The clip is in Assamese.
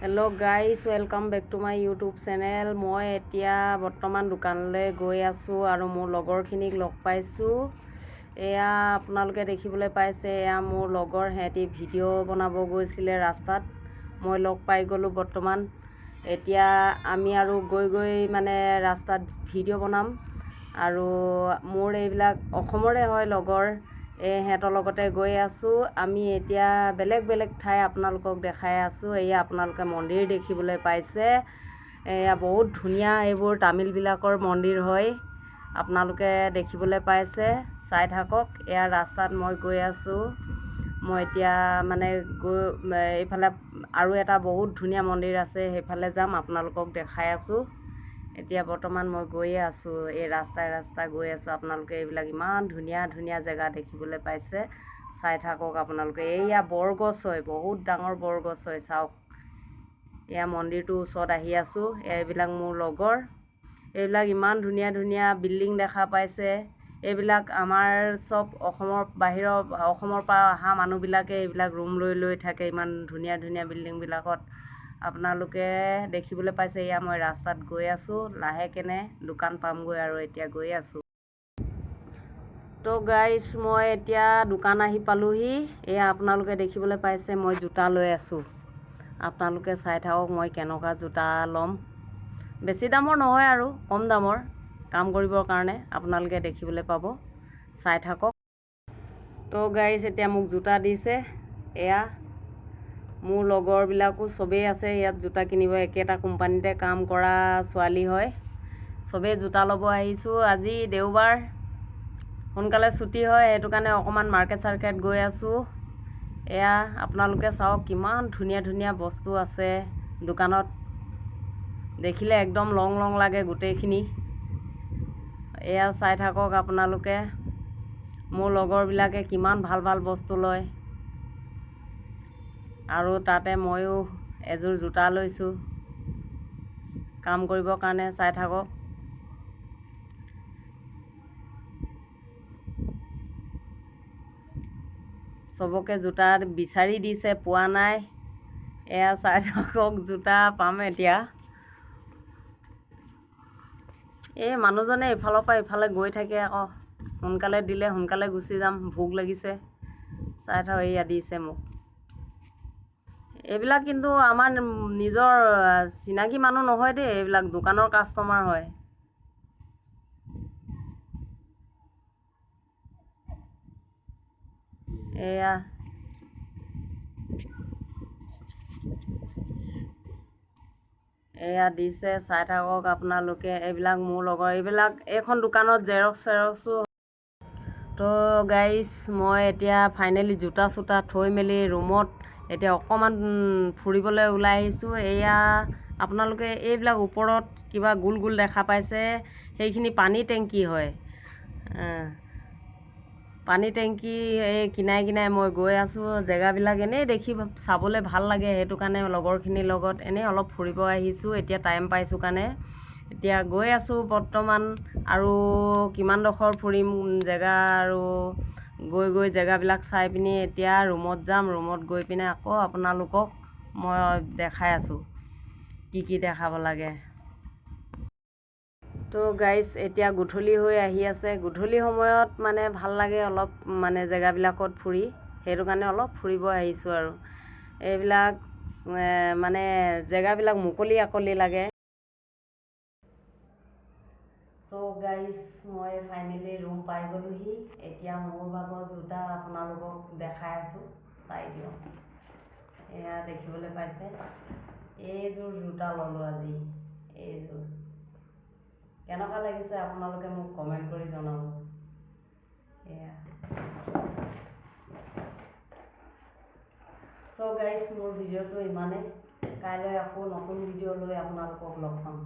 Hello' guys, welcome back to my YouTube channel. মই এতিয়া বৰ্তমান দোকানলৈ গৈ আছোঁ আৰু মোৰ লগৰখিনিক লগ পাইছোঁ। এয়া আপোনালোকে দেখিবলৈ পাইছে, এয়া মোৰ লগৰ, সিহঁতি ভিডিঅ' বনাব গৈছিলে ৰাস্তাত। মই লগ পাই গ'লোঁ বৰ্তমান। এতিয়া আমি আৰু গৈ মানে ৰাস্তাত ভিডিঅ' বনাম। আৰু মোৰ এইবিলাক অসমৰে হয় লগৰ, সিহঁতৰ লগতে গৈ আছোঁ। আমি এতিয়া বেলেগ ঠাই আপোনালোকক দেখাই আছোঁ। এয়া আপোনালোকে মন্দিৰ দেখিবলৈ পাইছে। এয়া বহুত ধুনীয়া, এইবোৰ তামিলবিলাকৰ মন্দিৰ হয়। আপোনালোকে দেখিবলৈ পাইছে, চাই থাকক। এয়া ৰাস্তাত মই গৈ আছোঁ। মই এতিয়া মানে এইফালে আৰু এটা বহুত ধুনীয়া মন্দিৰ আছে, সেইফালে যাম, আপোনালোকক দেখাই আছোঁ। এতিয়া বৰ্তমান মই গৈয়ে আছোঁ, এই ৰাস্তাই গৈ আছোঁ। আপোনালোকে এইবিলাক ইমান ধুনীয়া জেগা দেখিবলৈ পাইছে, চাই থাকক আপোনালোকে। এইয়া বৰগছ হয়, বহুত ডাঙৰ বৰগছ হয়, চাওক। এয়া মন্দিৰটোৰ ওচৰত আহি আছোঁ। এইবিলাক মোৰ লগৰ। এইবিলাক ইমান ধুনীয়া বিল্ডিং দেখা পাইছে। এইবিলাক আমাৰ চব অসমৰ পৰা অহা মানুহবিলাকে এইবিলাক ৰুম লৈ থাকে, ইমান ধুনীয়া বিল্ডিংবিলাকত। আপোনালোকে দেখিবলৈ পাইছে। এয়া মই ৰাস্তাত গৈ আছোঁ, লাহেকেনে দোকান পামগৈ আৰু এতিয়া গৈ আছোঁ। তো গাইজ, মই এতিয়া দোকান আহি পালোহি। এয়া আপোনালোকে দেখিবলৈ পাইছে, মই জোতা লৈ আছোঁ। আপোনালোকে চাই থাকক মই কেনেকুৱা জোতা ল'ম। বেছি দামৰ নহয় আৰু কম দামৰ, কাম কৰিবৰ কাৰণে। আপোনালোকে দেখিবলৈ পাব, চাই থাকক। তো গাইজ, এতিয়া মোক জোতা দিছে। এয়া মোৰ লগৰবিলাকো চবেই আছে ইয়াত জোতা কিনিব। একেটা কোম্পানীতে কাম কৰা ছোৱালী হয়। চবেই জোতা ল'ব আহিছোঁ। আজি দেওবাৰ, সোনকালে ছুটি হয়, সেইটো কাৰণে অকণমান মাৰ্কেট গৈ আছোঁ। এয়া আপোনালোকে চাওক, কিমান ধুনীয়া বস্তু আছে দোকানত। দেখিলে একদম লং লাগে গোটেইখিনি। এয়া চাই থাকক আপোনালোকে। মোৰ লগৰবিলাকে কিমান ভাল বস্তু লয়। আৰু তাতে ময়ো এযোৰ জোতা লৈছোঁ কাম কৰিবৰ কাৰণে, চাই থাকক। চবকে জোতা বিচাৰি দিছে, পোৱা নাই। এয়া চাই থাকক, জোতা পাম এতিয়া। এই মানুহজনে ইফালৰ পৰা ইফালে গৈ থাকে আকৌ। সোনকালে দিলে সোনকালে গুচি যাম, ভোক লাগিছে। চাই থাকক, এয়া দিছে মোক। এইবিলাক কিন্তু আমাৰ নিজৰ চিনাকি মানুহ নহয় দেই, এইবিলাক দোকানৰ কাষ্টমাৰ হয়। এয়া দিছে, চাই থাকক আপোনালোকে। এইবিলাক মোৰ লগৰ, এইখন দোকানত জেৰক্সো। তো গাইজ, মই এতিয়া ফাইনেলি জোতা চোতা থৈ মেলি ৰুমত এতিয়া অকণমান ফুৰিবলৈ ওলাই আহিছোঁ। এয়া আপোনালোকে এইবিলাক ওপৰত কিবা গোল দেখা পাইছে, সেইখিনি পানী টেংকি হয়। পানী টেংকি এই কিনাই মই গৈ আছোঁ। জেগাবিলাক এনেই দেখি চাবলৈ ভাল লাগে, সেইটো কাৰণে লগৰখিনিৰ লগত এনেই অলপ ফুৰিব আহিছোঁ। এতিয়া টাইম পাইছোঁ কাৰণে এতিয়া গৈ আছোঁ বৰ্তমান। আৰু কিমানডোখৰ ফুৰিম জেগা, আৰু গৈ জেগাবিলাক চাই পিনি এতিয়া ৰুমত যাম। ৰুমত গৈ পিনে আকৌ আপোনালোকক মই দেখাই আছোঁ কি দেখাব লাগে। তো গাইজ, এতিয়া গধূলি হৈ আহি আছে। গধূলি সময়ত মানে ভাল লাগে অলপ, মানে জেগাবিলাকত ফুৰি, সেইটো কাৰণে অলপ ফুৰিব আহিছোঁ। আৰু এইবিলাক মানে জেগাবিলাক মুকলি লাগে। চ' গাইজ, মই ফাইনেলি ৰুম পাই গ'লোহি। এতিয়া মোৰ ভাগৰ জোতা আপোনালোকক দেখাই আছোঁ, চাই দিয়ক। এয়া দেখিবলৈ পাইছে, এইযোৰ জোতা ল'লোঁ আজি। এইযোৰ কেনেকুৱা লাগিছে আপোনালোকে মোক কমেণ্ট কৰি জনাব। এয়া চ' গাইজ, মোৰ ভিডিঅ'টো ইমানেই। কাইলৈ আকৌ নতুন ভিডিঅ' লৈ আপোনালোকক লগ পাম।